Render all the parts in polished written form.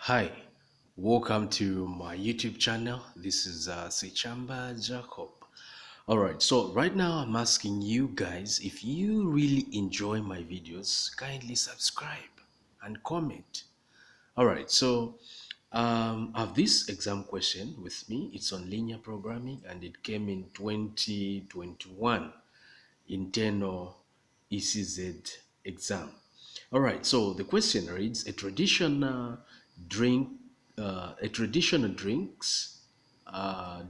Hi, welcome to my YouTube channel. This is Sichamba Jacob. Alright, so right now I'm asking you guys, if you really enjoy my videos, kindly subscribe and comment. Alright, so I have this exam question with me. It's on linear programming and it came in 2021 internal ECZ exam. All right, so the question reads: a traditional drinks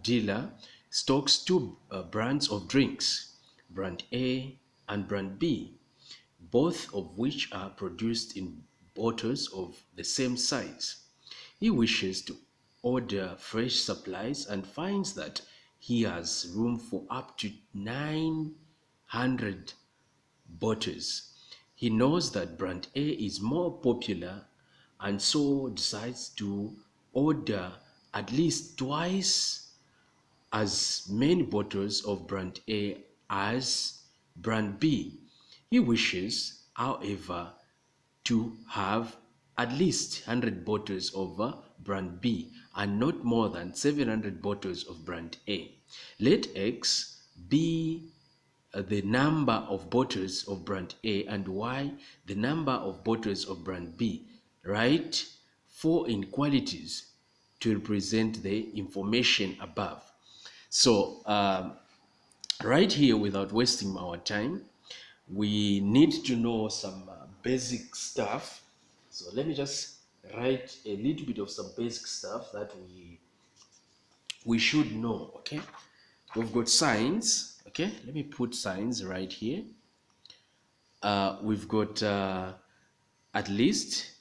dealer stocks two brands of drinks, brand A and brand B, both of which are produced in bottles of the same size. He wishes to order fresh supplies and finds that he has room for up to 900 bottles. He knows that brand A is more popular and so decides to order at least twice as many bottles of brand A as brand B. He wishes, however, to have at least 100 bottles of brand B and not more than 700 bottles of brand A. Let X be the number of bottles of brand A and Y the number of bottles of brand B. Write 4 inequalities to represent the information above. So right here, without wasting our time, we need to know some basic stuff. So let me just write a little bit of some basic stuff that we should know. Okay, we've got signs. Okay, let me put signs right here. We've got at least.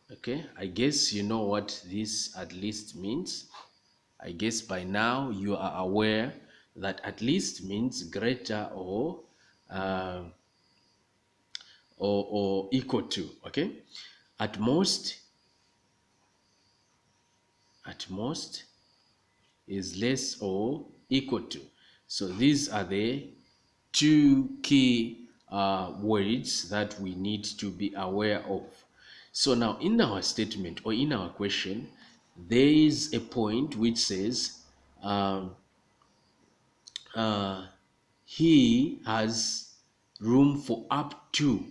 Okay, I guess you know what this at least means. I guess by now you are aware that at least means greater or equal to. Okay, at most is less or equal to. So these are the two key words that we need to be aware of. So now in our statement or in our question, there is a point which says he has room for up to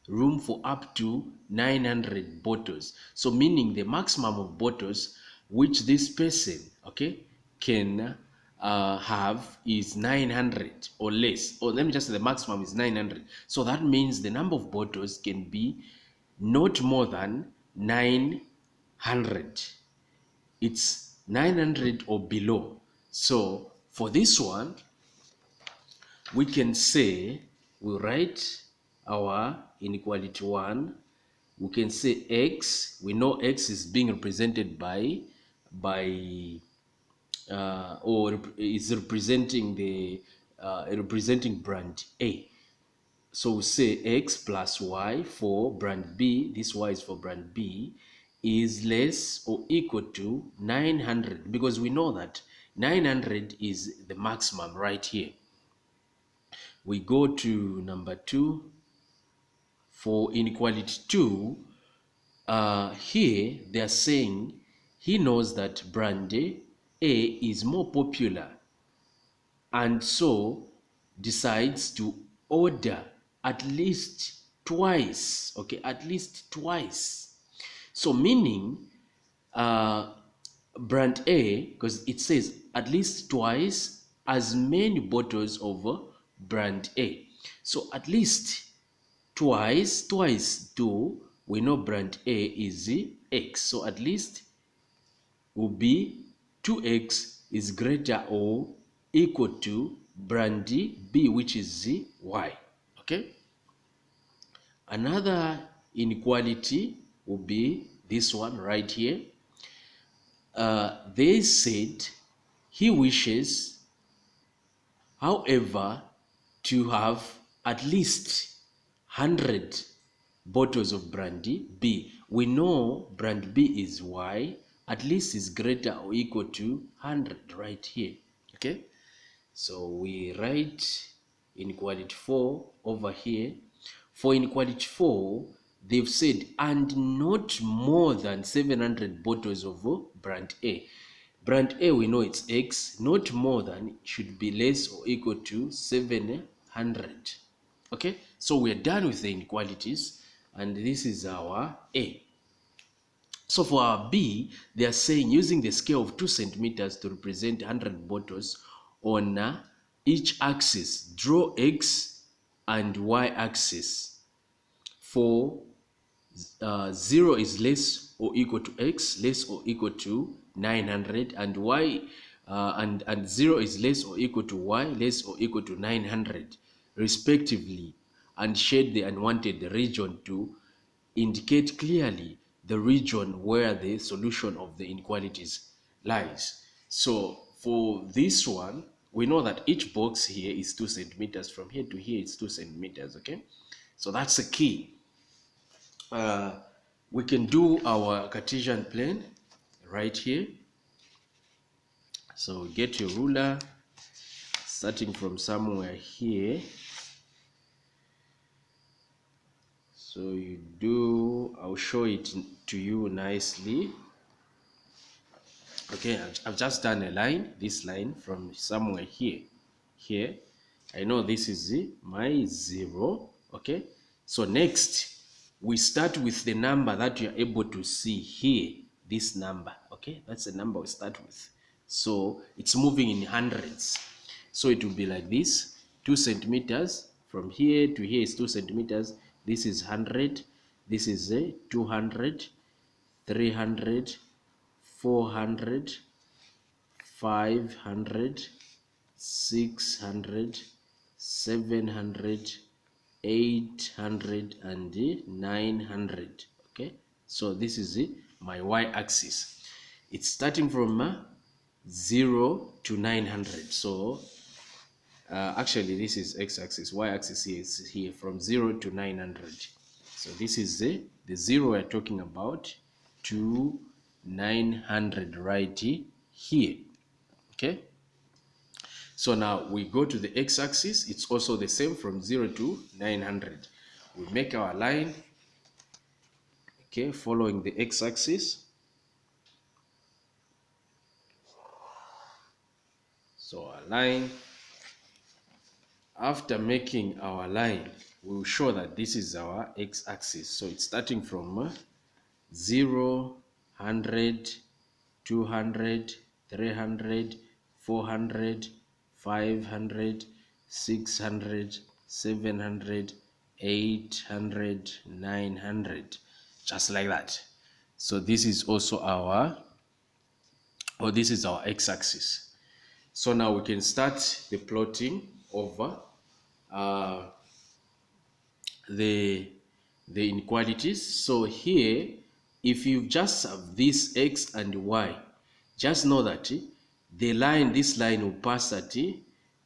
900 bottles. So meaning the maximum of bottles which this person, okay, can have is 900 or less. Or let me just say the maximum is 900. So that means the number of bottles can be not more than 900. It's 900 or below. So for this one, we can say, we write our inequality 1. We can say x. We know x is being represented by or is representing the representing brand A. So we say x plus y for brand B, this y is for brand B, is less or equal to 900, because we know that 900 is the maximum right here. We go to number 2. For inequality 2, here they are saying he knows that brand A is more popular and so decides to order at least twice. Okay, at least twice. So meaning brand A, because it says at least twice as many bottles of brand A. So at least twice 2, we know brand A is X. So at least will be 2x is greater or equal to brand B, which is Y. Okay. Another inequality will be this one right here. They said he wishes, however, to have at least 100 bottles of brandy B. We know brand B is Y, at least is greater or equal to 100 right here. Okay, so we write inequality 4 over here. For inequality 4, they've said, and not more than 700 bottles of brand A. Brand A, we know it's X, not more than, should be less or equal to 700. Okay, so we're done with the inequalities, and this is our A. So for our B, they are saying using the scale of 2 centimeters to represent 100 bottles on each axis, draw X and Y axis for 0 is less or equal to X, less or equal to 900, and Y and 0 is less or equal to Y, less or equal to 900 respectively, and shade the unwanted region to indicate clearly the region where the solution of the inequalities lies. So for this one, we know that each box here is 2 centimeters. From here to here, it's 2 centimeters. Okay, so that's the key. We can do our Cartesian plane right here. So get your ruler, starting from somewhere here. So you do, I'll show it to you nicely. Okay, I've just done a line, this line from somewhere here. I know this is my 0. Okay, so next we start with the number that you're able to see here, this number. Okay, that's the number we start with. So it's moving in hundreds. So it will be like this: 2 centimeters. From here to here is 2 centimeters. This is 100. This is 200, 300, 400, 500, 600, 700, 800, and 900. Okay, so this is my y-axis. It's starting from 0 to 900. So actually this is x-axis. Y-axis here is here from 0 to 900. So this is the 0 we're talking about, to 900 right here. Okay, so now we go to the x-axis. It's also the same from 0 to 900. We make our line, okay, following the x-axis. So our line, after making our line, we will show that this is our x-axis. So it's starting from 0, 100, 200, 300, 400, 500, 600, 700, 800, 900, just like that. So this is also our, or this is our x-axis. So now we can start the plotting over the inequalities. So here, if you just have this x and y, just know that the line, this line will pass at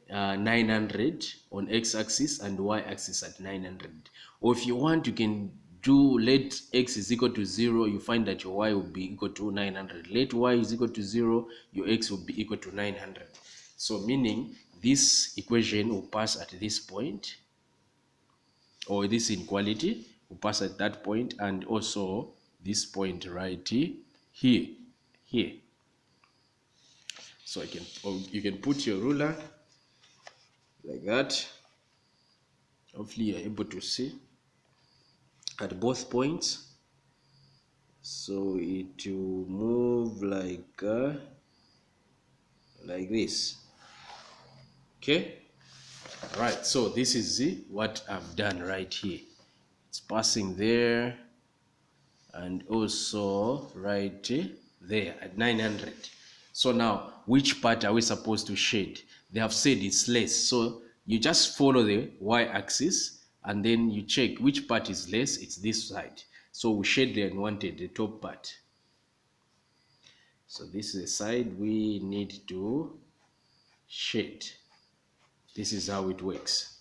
900 on x-axis and y-axis at 900. Or if you want, you can do let x is equal to 0, you find that your y will be equal to 900. Let y is equal to 0, your x will be equal to 900. So meaning this equation will pass at this point, or this inequality will pass at that point, and also this point right here. So you can put your ruler like that. Hopefully you're able to see at both points. So it will move like this. Okay, right, so this is what I've done right here. It's passing there and also right there at 900. So now, which part are we supposed to shade? They have said it's less, so you just follow the y-axis and then you check which part is less. It's this side, so we shade the unwanted, the top part. So this is the side we need to shade. This is how it works.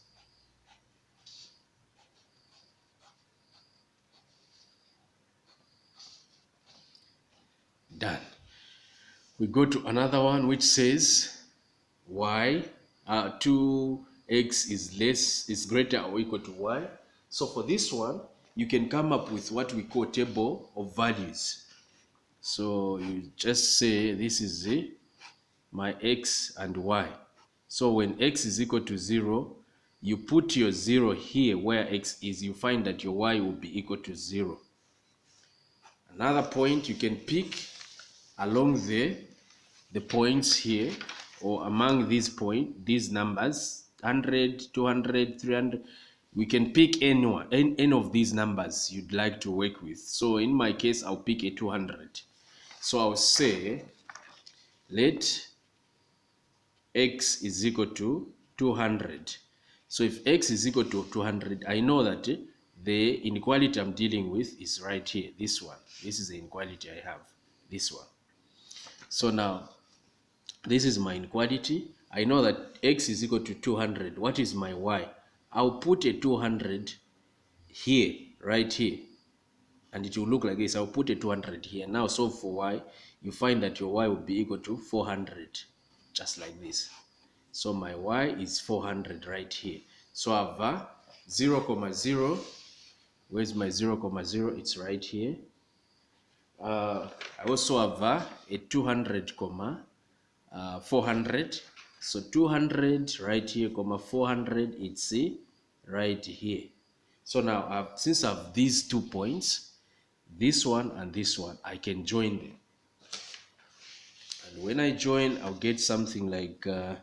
Done. We go to another one which says y 2x is greater or equal to y. So for this one, you can come up with what we call table of values. So you just say this is my x and y. So when x is equal to 0, you put your 0 here where x is, you find that your y will be equal to 0. Another point you can pick along the points here, or among these numbers, 100, 200, 300, we can pick any of these numbers you'd like to work with. So in my case, I'll pick a 200. So I'll say, let x is equal to 200. So if x is equal to 200, I know that the inequality I'm dealing with is right here, this one. This is the inequality I have, this one. So now, this is my inequality. I know that x is equal to 200. What is my y? I'll put a 200 here, right here. And it will look like this. I'll put a 200 here. Now solve for y. You find that your y will be equal to 400. Just like this. So my y is 400 right here. So I have 0, 0. Where's my 0, 0? It's right here. I also have a 200, 400. So 200 right here, 400, it's right here. So now, since I have these 2 points, this one and this one, I can join them. And when I join, I'll get something like, let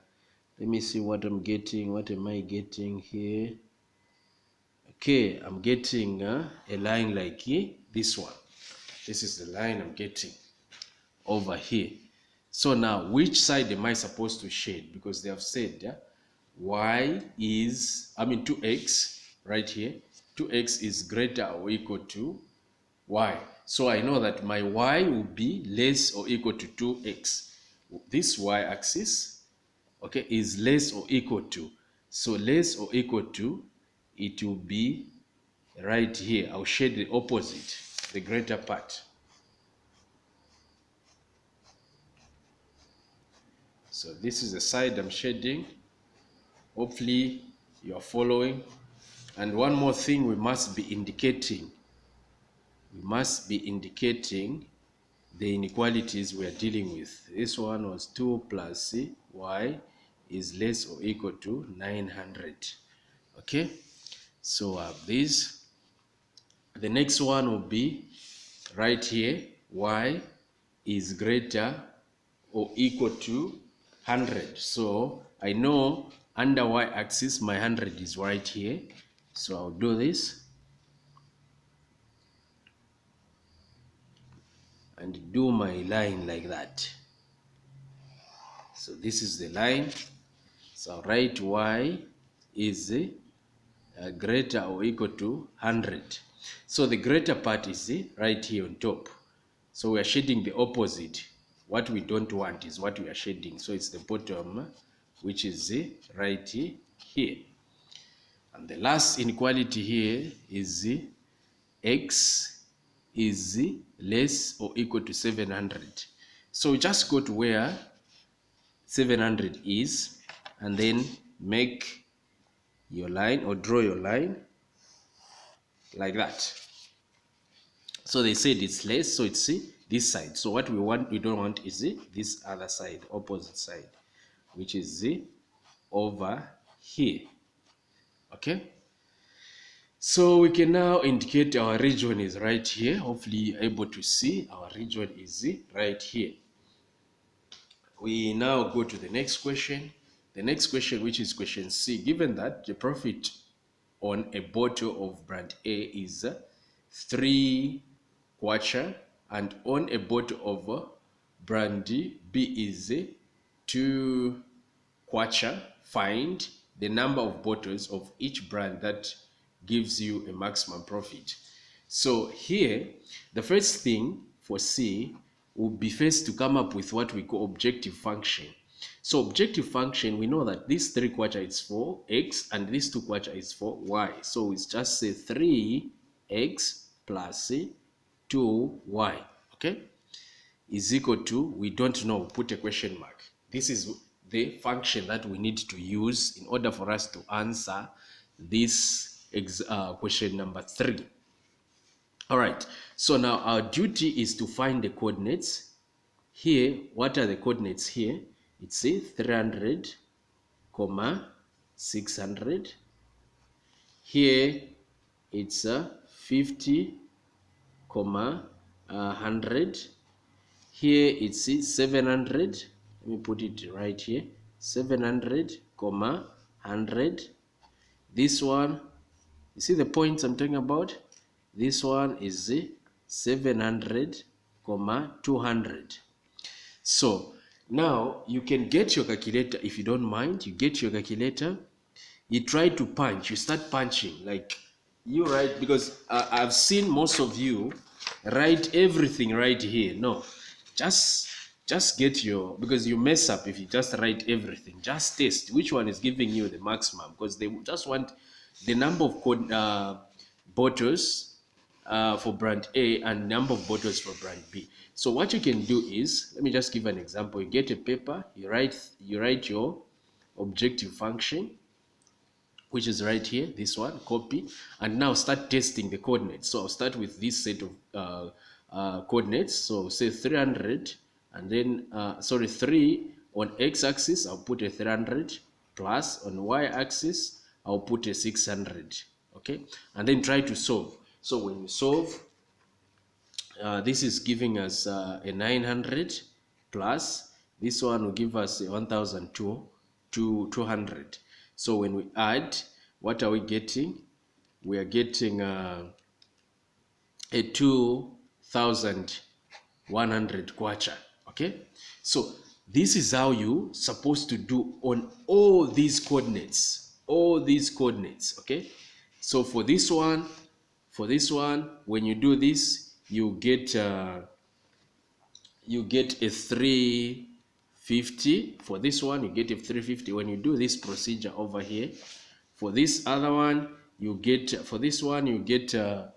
me see what I'm getting. What am I getting here? Okay, I'm getting a line like this one. This is the line I'm getting over here. So now, which side am I supposed to shade? Because they have said y is, 2x right here. 2x is greater or equal to y. So I know that my y will be less or equal to 2x. This y-axis, okay, is less or equal to. So less or equal to, it will be right here. I'll shade the opposite, the greater part. So this is the side I'm shading. Hopefully you are following. And one more thing we must be indicating. We must be indicating the inequalities we are dealing with. This one was 2 plus y is less or equal to 900. Okay, so this. The next one will be right here, y is greater or equal to 100. So I know under y-axis my 100 is right here. So I'll do this and do my line like that. So this is the line. So I'll write y is greater or equal to 100. So the greater part is right here on top. So we are shading the opposite. What we don't want is what we are shading. So it's the bottom, which is right here. And the last inequality here is x is less or equal to 700. So just go to where 700 is and then make your line or draw your line like that. So they said it's less, so it's this side. So what we don't want is this other side, opposite side, which is over here. Okay, so we can now indicate our region is right here. Hopefully you're able to see our region is right here. We now go to the next question. The next question, which is question C. Given that the profit on a bottle of brand A is 3 kwacha and on a bottle of brand B is 2 kwacha, find the number of bottles of each brand that gives you a maximum profit. So here, the first thing for C will be first to come up with what we call objective function. So objective function, we know that this 3 kwacha is for x and this 2 kwacha is for y. So we just say 3x plus 2y, okay, is equal to, we don't know, put a question mark. This is the function that we need to use in order for us to answer this question number 3. All right, so now our duty is to find the coordinates. Here, what are the coordinates here? It's a 300, 600. Here, it's a 50, 100. Here, it's 700. Let me put it right here. 700, 100. This one, you see the points I'm talking about? This one is 700, 200. So now you can get your calculator if you don't mind. You get your calculator, you try to punch, you start punching like you write, because I've seen most of you write everything right here. No, just get your, because you mess up if you just write everything. Just test which one is giving you the maximum, because they just want the number of bottles for brand A and number of bottles for brand B. So what you can do is, let me just give an example. You get a paper, you write your objective function, which is right here, this one, copy, and now start testing the coordinates. So I'll start with this set of coordinates. So say 300, and then, 3 on x-axis, I'll put a 300, plus on y-axis, I'll put a 600, okay? And then try to solve. So when you solve, this is giving us a 900, plus this one will give us 1,200. So when we add, what are we getting? We are getting a 2,100 kwacha. Okay, so this is how you supposed to do on all these coordinates. Okay, so for this one, when you do this, you get a 350. For this one, you get a 350. When you do this procedure over here, for this other one, you get, for this one, you get a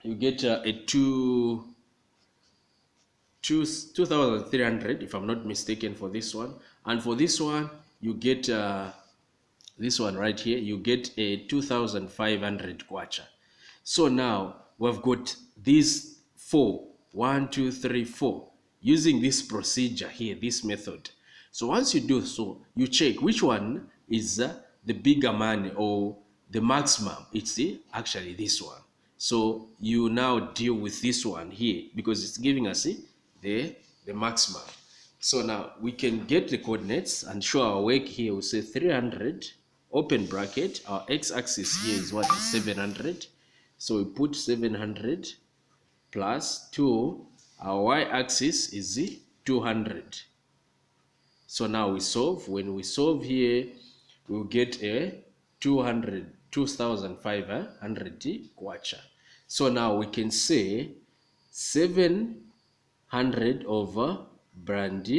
2,300, if I'm not mistaken, for this one. And for this one, you get this one right here, you get a 2,500 kwacha. So now we've got these 4, 1, 2, 3, 4, using this procedure here, this method. So once you do so, you check which one is the bigger money or the maximum. It's actually this one. So you now deal with this one here, because it's giving us the maximum. So now we can get the coordinates and show our work here. We'll say 300, open bracket, our x-axis here is what is 700. So we put 700 plus 2, our y-axis is 200. So now we solve. When we solve here, we'll get a 2,500 kwacha. So now we can say 700 over brand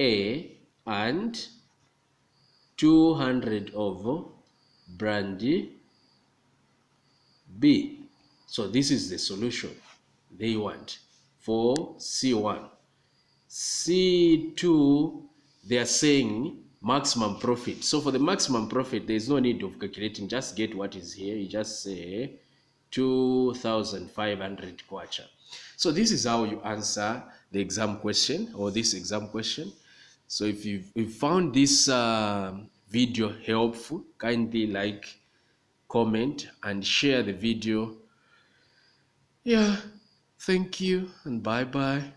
A and 200 over brand B. So this is the solution they want for C1. C2, they are saying maximum profit. So for the maximum profit, there is no need of calculating. Just get what is here. You just say 2,500 kwacha. So this is how you answer the exam question, or this exam question. So if you found this video helpful, kindly like, comment, and share the video. Yeah, thank you, and bye-bye.